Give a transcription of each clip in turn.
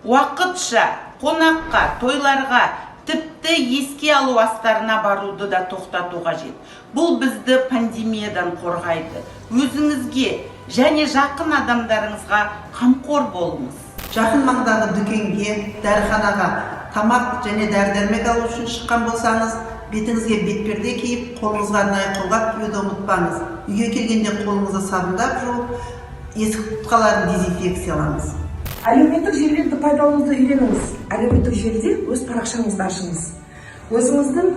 уақытша қонаққа, тойларға, тіпті еске алу астарына баруды да тоқтату қажет. Бұл бізді пандемиядан қорғайды. Өзіңізге және жақын адамдарыңызға қамқор болыңыз. Жақын маңдағы дүкенге, дәріханаға тамақ және дәрі-дәрмек алу үшін шыққан болсаңыз, бетіңізге бетперде киіп, қолыңызға арнайы қолғап киюді ұмытпаңыз. Үйге келгенде қолыңызды сабындап жуып, есік тұтқаларын дезинфекциялаңыз. Әлеуметтік желілерді пайдалануды үйреніңіз. Әлеуметтік желіде өз парақшаңызды ашыңыз. Өзіңіздің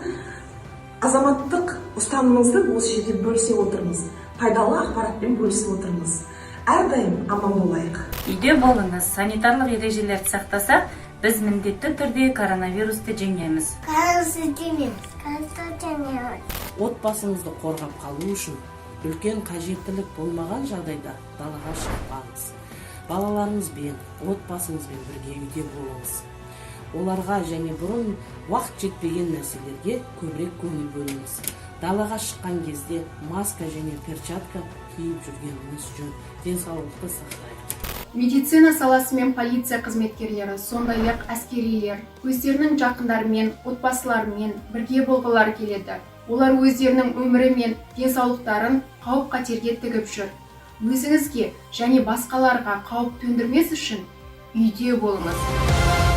азаматтық ұстанымыңызды осы жерде бөлісе отырыңыз. Пайдалы ақпаратпен бөлісіп отырыңыз. Әрдайым аман болайық. Үйде болыңыз. Санитарлық ережелерді сақтасақ, біз міндетті түрде коронавирусты жеңеміз. Отбасыңызды қорғап қалу үшін үлкен қажеттілік болмаған жағдайда далаға шықпаңыз. Балаларыңызбен, отбасыңызбен бірге үйде болыңыз. Оларға және бұрын уақыт жетпеген нәрселерге көбірек көңіл бөліңіз. Далаға шыққан кезде маска және перчатка киіп жүргеніңіз жөн. Денсаулықты сақтайық. Медицина саласы мен полиция қызметкерлері, сондай-ақ әскерилер өздерінің жақындарымен, отбасыларымен бірге болғылары келеді. Олар өздерінің өмірі мен денсаулықтарын қауіп-қатерге тігіп жүр. Өзіңізге және басқаларға қауіп төндірмес үшін үйде болыңыз.